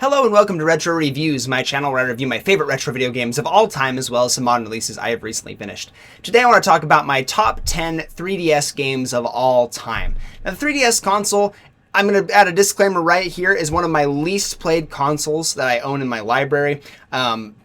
Hello and welcome to Retro Reviews, my channel where I review my favorite retro video games of all time as well as some modern releases I have recently finished. Today I want to talk about my top 10 3DS games of all time. Now the 3DS console, I'm going to add a disclaimer right here, is one of my least played consoles that I own in my library.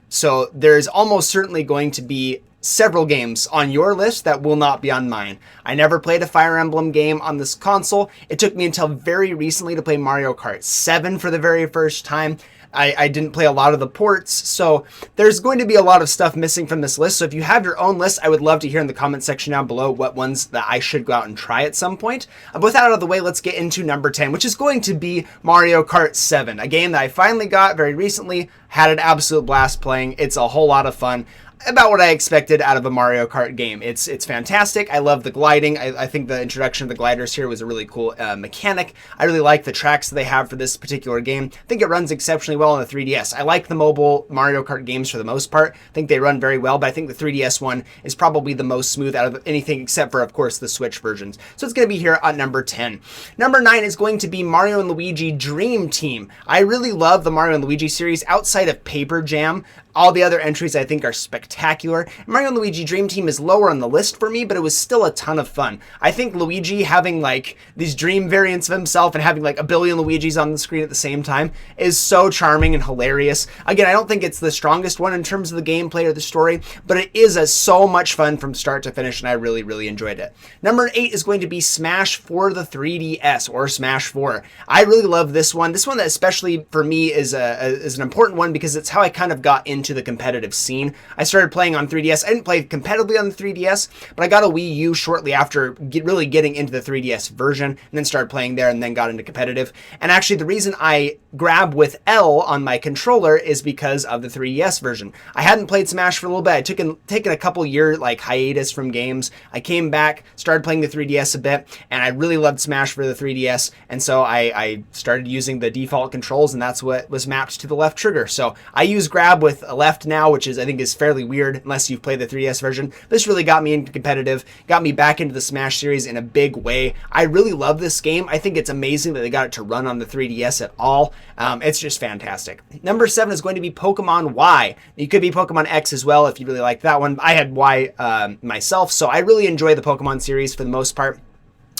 So there's almost certainly going to be several games on your list that will not be on mine. I never played a Fire Emblem game on this console. It took me until very recently to play Mario Kart 7 for the very first time. I didn't play a lot of the ports, so there's going to be a lot of stuff missing from this list. So if you have your own list, I would love to hear in the comment section down below what ones that I should go out and try at some point. But with that out of the way, let's get into number 10, which is going to be Mario Kart 7, a game that I finally got very recently, had an absolute blast playing. It's a whole lot of fun. About what I expected out of a Mario Kart game. It's fantastic. I love the gliding. I think the introduction of the gliders here was a really cool mechanic. I really like the tracks that they have for this particular game. I think it runs exceptionally well on the 3DS. I like the mobile Mario Kart games for the most part. I think they run very well, but I think the 3DS one is probably the most smooth out of anything except for, of course, the Switch versions. So it's going to be here at number 10. Number 9 is going to be Mario & Luigi Dream Team. I really love the Mario & Luigi series outside of Paper Jam. All the other entries I think are spectacular. Mario & Luigi Dream Team is lower on the list for me, but it was still a ton of fun. I think Luigi having like these dream variants of himself and having like a billion Luigis on the screen at the same time is so charming and hilarious. Again, I don't think it's the strongest one in terms of the gameplay or the story, but it is so much fun from start to finish, and I really, really enjoyed it. Number 8 is going to be Smash for the 3DS, or Smash 4. I really love this one. This one that especially for me is an important one because it's how I kind of got into the competitive scene. I started playing on 3DS. I didn't play competitively on the 3DS, but I got a Wii U shortly after really getting into the 3DS version, and then started playing there and then got into competitive. And actually the reason I grab with L on my controller is because of the 3DS version. I hadn't played Smash for a little bit. I taken a couple year like hiatus from games. I came back, started playing the 3DS a bit, and I really loved Smash for the 3DS, and so I started using the default controls, and that's what was mapped to the left trigger. So I use grab with a left now, which I think is fairly weird unless you've played the 3DS version. This really got me into competitive, got me back into the Smash series in a big way. I really love this game. I think it's amazing that they got it to run on the 3DS at all. It's just fantastic. Number 7 is going to be Pokemon Y. It could be Pokemon X as well if you really like that one. I had Y myself, so I really enjoy the Pokemon series for the most part.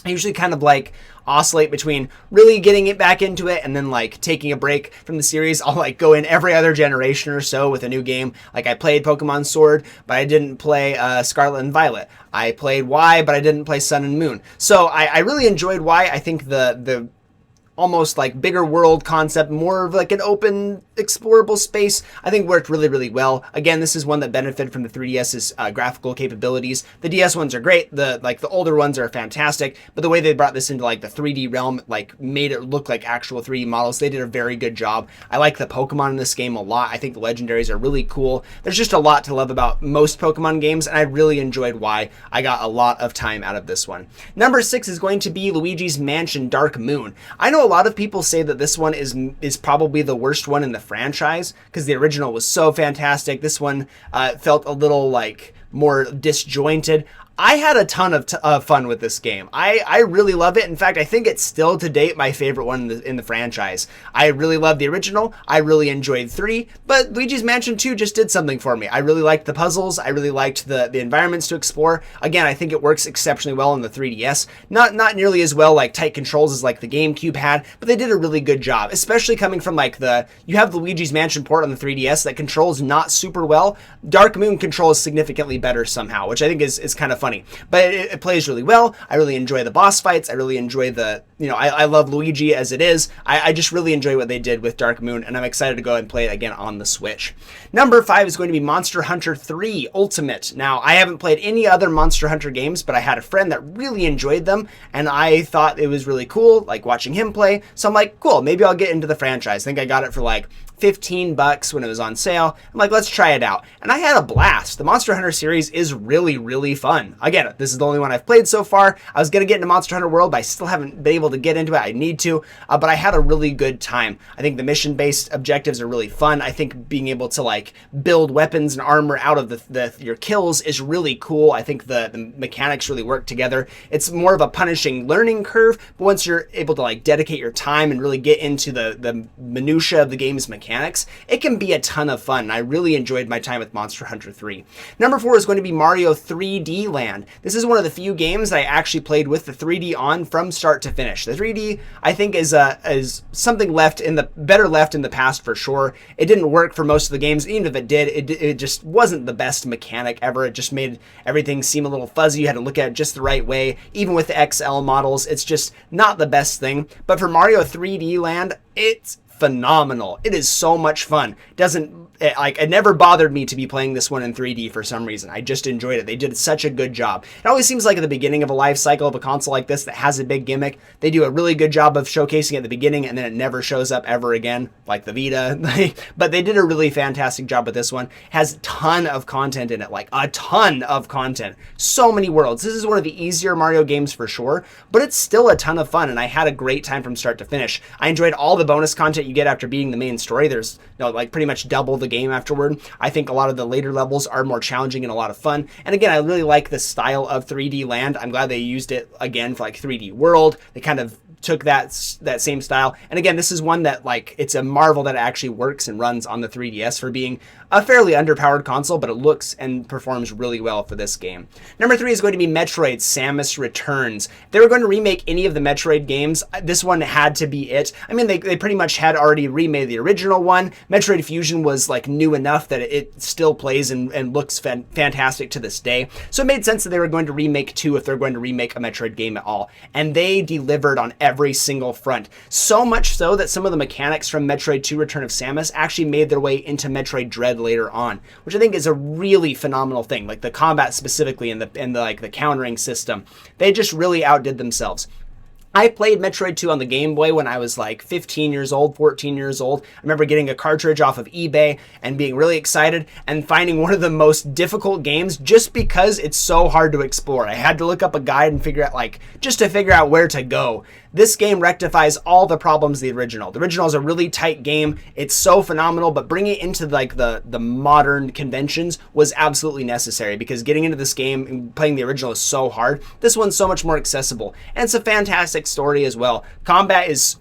I usually kind of like oscillate between really getting it back into it and then like taking a break from the series. I'll like go in every other generation or so with a new game. Like I played Pokemon Sword, but I didn't play Scarlet and Violet. I played Y, but I didn't play Sun and Moon. So I really enjoyed Y. I think the almost like bigger world concept, more of like an open explorable space, I think worked really, really well. Again, this is one that benefited from the 3DS's graphical capabilities. The DS ones are great. The older ones are fantastic, but the way they brought this into like the 3D realm, like made it look like actual 3D models, they did a very good job. I like the Pokemon in this game a lot. I think the legendaries are really cool. There's just a lot to love about most Pokemon games, and I really enjoyed why I got a lot of time out of this one. Number 6 is going to be Luigi's Mansion Dark Moon. I know a lot of people say that this one is probably the worst one in the franchise because the original was so fantastic. This one felt a little like more disjointed. I had a ton of fun with this game. I really love it. In fact, I think it's still to date my favorite one in the franchise. I really love the original. I really enjoyed 3, but Luigi's Mansion 2 just did something for me. I really liked the puzzles. I really liked the environments to explore. Again, I think it works exceptionally well in the 3DS. Not nearly as well like tight controls as like the GameCube had, but they did a really good job, especially coming from like you have the Luigi's Mansion port on the 3DS that controls not super well. Dark Moon controls significantly better somehow, which I think is kind of fun. But it plays really well. I really enjoy the boss fights. I really enjoy I love Luigi as it is. I just really enjoy what they did with Dark Moon, and I'm excited to go and play it again on the Switch. Number 5 is going to be Monster Hunter 3 Ultimate. Now, I haven't played any other Monster Hunter games, but I had a friend that really enjoyed them, and I thought it was really cool, like watching him play. So I'm like, cool, maybe I'll get into the franchise. I think I got it for like $15 when it was on sale. I'm like, let's try it out. And I had a blast. The Monster Hunter series is really, really fun. Again, this is the only one I've played so far. I was going to get into Monster Hunter World, but I still haven't been able to get into it. I need to, but I had a really good time. I think the mission-based objectives are really fun. I think being able to like build weapons and armor out of your kills is really cool. I think the mechanics really work together. It's more of a punishing learning curve, but once you're able to like dedicate your time and really get into the minutia of the game's mechanics, it can be a ton of fun. I really enjoyed my time with Monster Hunter 3. Number 4 is going to be Mario 3D Land. This is one of the few games that I actually played with the 3D on from start to finish. The 3D, I think, is something better left in the past for sure. It didn't work for most of the games. Even if it did, it just wasn't the best mechanic ever. It just made everything seem a little fuzzy. You had to look at it just the right way. Even with the XL models, it's just not the best thing. But for Mario 3D Land, it's phenomenal. It is so much fun. It never bothered me to be playing this one in 3D for some reason. I just enjoyed it. They did such a good job. It always seems like at the beginning of a life cycle of a console like this that has a big gimmick, they do a really good job of showcasing it at the beginning, and then it never shows up ever again, like the Vita. But they did a really fantastic job with this one. It has a ton of content in it, like a ton of content. So many worlds. This is one of the easier Mario games for sure, but it's still a ton of fun, and I had a great time from start to finish. I enjoyed all the bonus content you get after beating the main story. There's pretty much double the game afterward. I think a lot of the later levels are more challenging and a lot of fun. And again, I really like the style of 3D Land. I'm glad they used it again for like 3D World. They kind of took that same style. And again, this is one that it's a marvel that it actually works and runs on the 3DS for being a fairly underpowered console, but it looks and performs really well for this game. Number 3 is going to be Metroid Samus Returns. If they were going to remake any of the Metroid games, this one had to be it. I mean, they pretty much had already remade the original one. Metroid Fusion was new enough that it still plays and looks fantastic to this day. So it made sense that they were going to remake 2 if they're going to remake a Metroid game at all. And they delivered on every single front. So much so that some of the mechanics from Metroid 2 Return of Samus actually made their way into Metroid Dread later on, which I think is a really phenomenal thing. Like the combat specifically and the countering system. They just really outdid themselves. I played Metroid 2 on the Game Boy when I was 15 years old, 14 years old. I remember getting a cartridge off of eBay and being really excited and finding one of the most difficult games just because it's so hard to explore. I had to look up a guide and figure out where to go. This game rectifies all the problems of the original. The original is a really tight game. It's so phenomenal, but bringing it into the modern conventions was absolutely necessary because getting into this game and playing the original is so hard. This one's so much more accessible, and it's a fantastic story as well. Combat is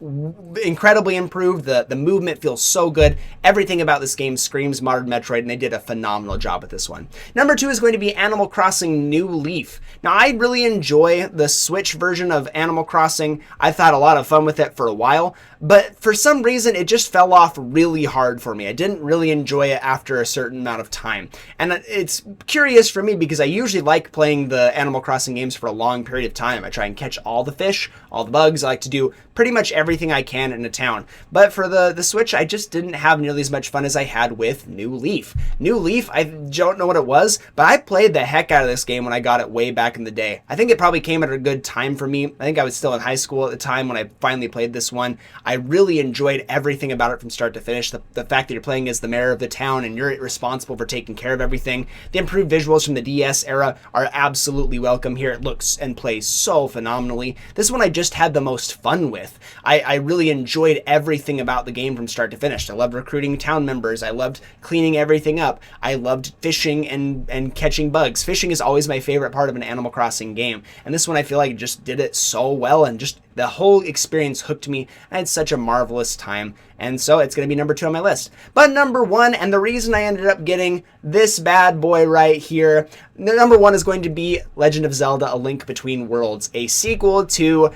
incredibly improved. The movement feels so good. Everything about this game screams modern Metroid, and they did a phenomenal job with this one. Number 2 is going to be Animal Crossing New Leaf. Now, I really enjoy the Switch version of Animal Crossing. I've had a lot of fun with it for a while, but for some reason it just fell off really hard for me. I didn't really enjoy it after a certain amount of time. And it's curious for me because I usually like playing the Animal Crossing games for a long period of time. I try and catch all the fish, all the bugs. I like to do pretty much everything I can in a town. But for the Switch, I just didn't have nearly as much fun as I had with New Leaf. New Leaf, I don't know what it was, but I played the heck out of this game when I got it way back in the day. I think it probably came at a good time for me. I think I was still in high school at the time when I finally played this one. I really enjoyed everything about it from start to finish. The fact that you're playing as the mayor of the town and you're responsible for taking care of everything. The improved visuals from the DS era are absolutely welcome here. It looks and plays so phenomenally. This one I just had the most fun with. I really enjoyed everything about the game from start to finish. I loved recruiting town members. I loved cleaning everything up. I loved fishing and catching bugs. Fishing is always my favorite part of an Animal Crossing game. And this one I feel like just did it so well, and just the whole experience hooked me. I had such a marvelous time. And so it's going to be number 2 on my list. But number 1, and the reason I ended up getting this bad boy right here, number 1 is going to be Legend of Zelda: A Link Between Worlds, a sequel to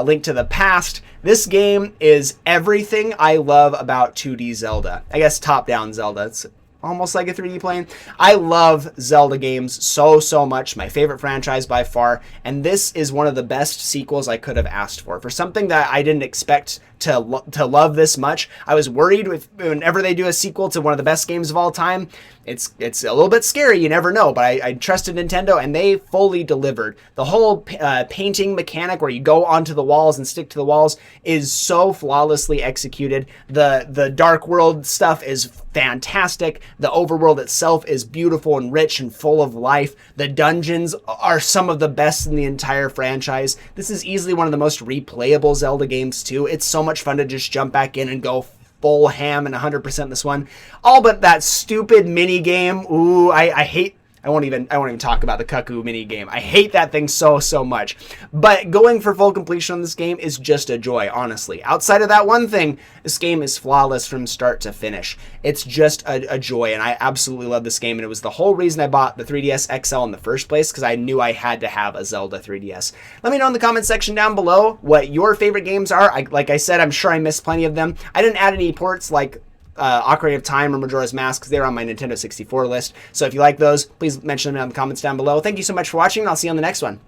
Link to the Past. This game is everything I love about 2D Zelda. I guess top-down Zelda. It's almost like a 3D plane. I love Zelda games so much. My favorite franchise by far. And this is one of the best sequels I could have asked for. For something that I didn't expect to love this much. I was worried whenever they do a sequel to one of the best games of all time. It's a little bit scary, you never know, but I trusted Nintendo and they fully delivered. The whole painting mechanic where you go onto the walls and stick to the walls is so flawlessly executed. The Dark World stuff is fantastic. The overworld itself is beautiful and rich and full of life. The dungeons are some of the best in the entire franchise. This is easily one of the most replayable Zelda games too. It's so much fun to just jump back in and go full ham and 100% this one. All but that stupid mini game. Ooh, I won't even talk about the Cuckoo mini game. I hate that thing so much. But going for full completion on this game is just a joy, honestly. Outside of that one thing, this game is flawless from start to finish. It's just a joy, and I absolutely love this game, and it was the whole reason I bought the 3DS XL in the first place, because I knew I had to have a Zelda 3DS. Let me know in the comment section down below what your favorite games are. Like I said, I'm sure I missed plenty of them. I didn't add any ports like Ocarina of Time or Majora's Mask, because they're on my Nintendo 64 list. So if you like those, please mention them in the comments down below. Thank you so much for watching, and I'll see you on the next one.